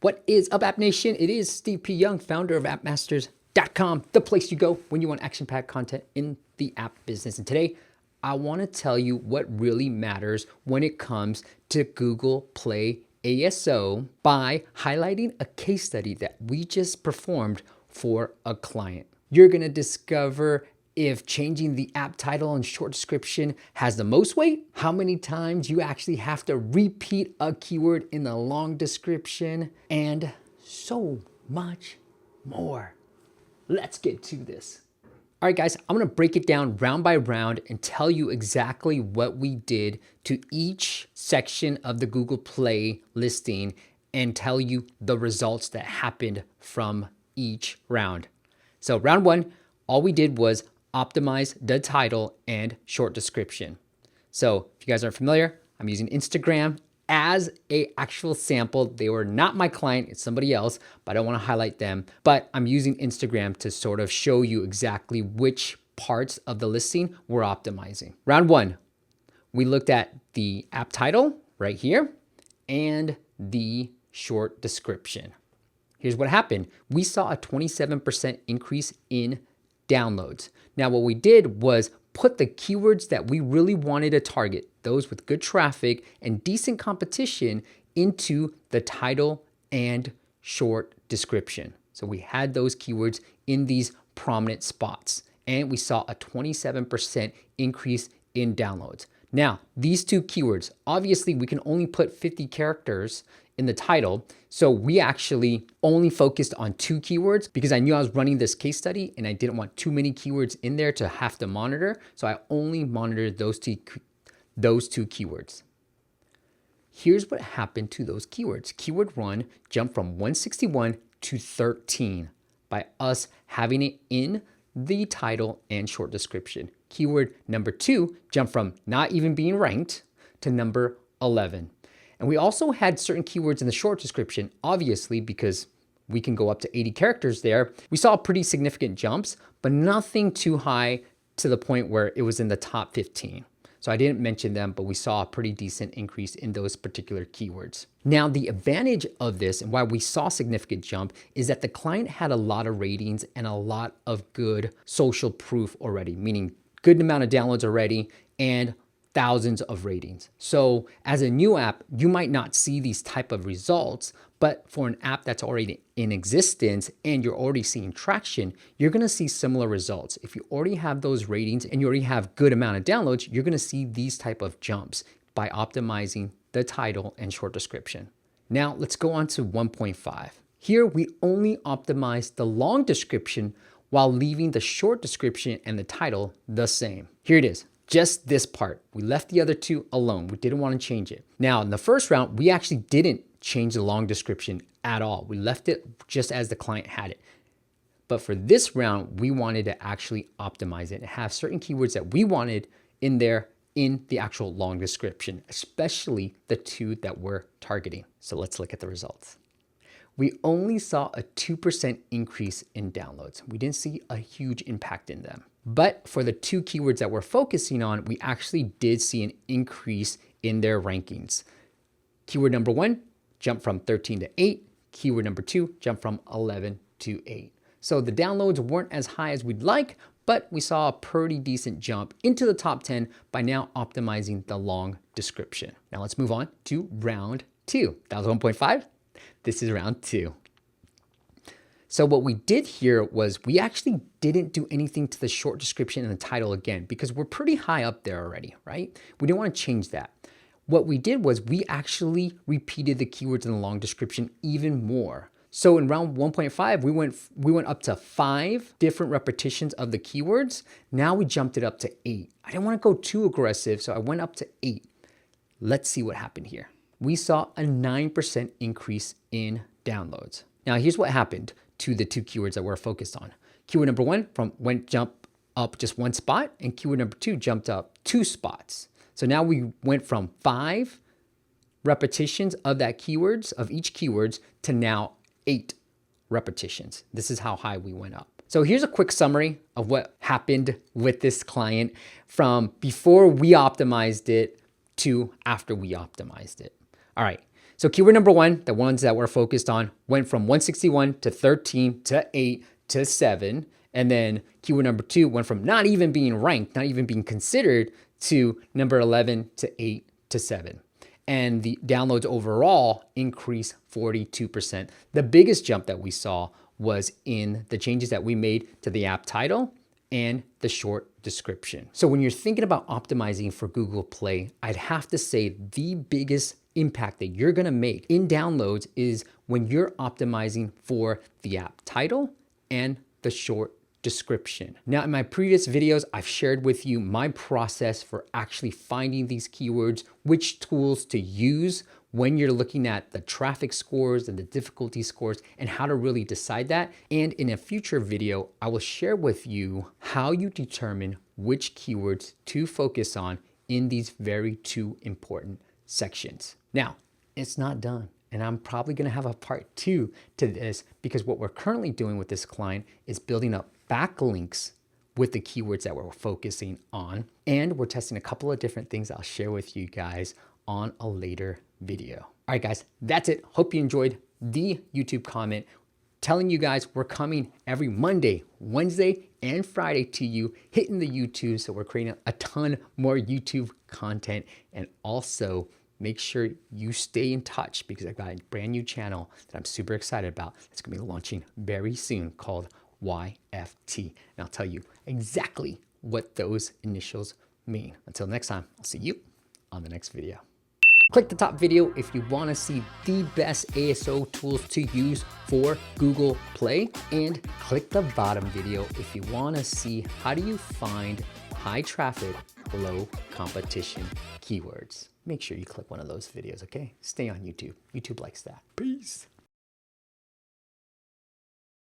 What is up, App Nation? It is Steve P. Young, founder of appmasters.com, the place you go when you want action-packed content in the app business. And today, I want to tell you what really matters when it comes to Google Play ASO by highlighting a case study that we just performed for a client. You're going to discover if changing the app title and short description has the most weight, how many times you actually have to repeat a keyword in the long description, and so much more. Let's get to this. All right, guys, I'm gonna break it down round by round and tell you exactly what we did to each section of the Google Play listing and tell you the results that happened from each round. So round one, all we did was optimize the title and short description. So if you guys aren't familiar, I'm using Instagram as an actual sample. They were not my client, it's somebody else, but I don't want to highlight them. But I'm using Instagram to sort of show you exactly which parts of the listing we're optimizing. Round one, we looked at the app title right here and the short description. Here's what happened. We saw a 27% increase in downloads. Now, what we did was put the keywords that we really wanted to target, those with good traffic and decent competition, into the title and short description. So we had those keywords in these prominent spots, and we saw a 27% increase in downloads. Now, these two keywords, obviously we can only put 50 characters in the title. So we actually only focused on two keywords because I knew I was running this case study and I didn't want too many keywords in there to have to monitor. So I only monitored those two keywords. Here's what happened to those keywords. Keyword one jumped from 161 to 13 by us having it in the title and short description. Keyword number two jumped from not even being ranked to number 11. And we also had certain keywords in the short description, obviously, because we can go up to 80 characters there. We saw pretty significant jumps, but nothing too high to the point where it was in the top 15. So I didn't mention them, but we saw a pretty decent increase in those particular keywords. Now, the advantage of this and why we saw significant jump is that the client had a lot of ratings and a lot of good social proof already, meaning good amount of downloads already and thousands of ratings. So as a new app, you might not see these type of results, but for an app that's already in existence and you're already seeing traction, you're gonna see similar results. If you already have those ratings and you already have good amount of downloads, you're gonna see these type of jumps by optimizing the title and short description. Now let's go on to 1.5. Here we only optimized the long description while leaving the short description and the title the same. Here it is. Just this part. We left the other two alone. We didn't want to change it. Now, in the first round, we actually didn't change the long description at all. We left it just as the client had it. But for this round, we wanted to actually optimize it and have certain keywords that we wanted in there in the actual long description, especially the two that we're targeting. So let's look at the results. We only saw a 2% increase in downloads. We didn't see a huge impact in them. But for the two keywords that we're focusing on, we actually did see an increase in their rankings. Keyword number one jumped from 13 to 8. Keyword number two jumped from 11 to 8. So the downloads weren't as high as we'd like, but we saw a pretty decent jump into the top 10 by now optimizing the long description. Now let's move on to round two. That was 1.5. This is round two. So what we did here was we actually didn't do anything to the short description and the title again because we're pretty high up there already, right? We didn't want to change that. What we did was we actually repeated the keywords in the long description even more. So in round 1.5, we went up to 5 different repetitions of the keywords. Now we jumped it up to 8. I didn't want to go too aggressive, so I went up to 8. Let's see what happened here. We saw a 9% increase in downloads. Now here's what happened to the two keywords that we're focused on. Keyword number one jumped up just one spot, and keyword number two jumped up 2 spots. So now we went from 5 repetitions of each keywords to now 8 repetitions. This is how high we went up. So here's a quick summary of what happened with this client from before we optimized it to after we optimized it. All right, So keyword number one, the ones that we're focused on, went from 161 to 13 to 8 to 7. And then keyword number two went from not even being ranked, not even being considered, to number 11 to 8 to 7. And the downloads overall increased 42%. The biggest jump that we saw was in the changes that we made to the app title and the short description. So when you're thinking about optimizing for Google Play, I'd have to say the biggest impact that you're gonna make in downloads is when you're optimizing for the app title and the short description. Now, in my previous videos, I've shared with you my process for actually finding these keywords, which tools to use when you're looking at the traffic scores and the difficulty scores, and how to really decide that. And in a future video, I will share with you how you determine which keywords to focus on in these very two important sections. Now, it's not done. And I'm probably gonna have a part 2 to this, because what we're currently doing with this client is building up backlinks with the keywords that we're focusing on. And we're testing a couple of different things I'll share with you guys on a later video. All right, guys, that's it. Hope you enjoyed the YouTube comment telling you guys we're coming every Monday, Wednesday, and Friday to you, hitting the YouTube. So we're creating a ton more YouTube content. And also, make sure you stay in touch, because I've got a brand new channel that I'm super excited about. It's gonna be launching very soon, called YFT. And I'll tell you exactly what those initials mean. Until next time, I'll see you on the next video. Click the top video if you wanna see the best ASO tools to use for Google Play, and click the bottom video if you wanna see how do you find high traffic, low competition keywords. Make sure you click one of those videos, okay? Stay on YouTube. YouTube likes that. Peace.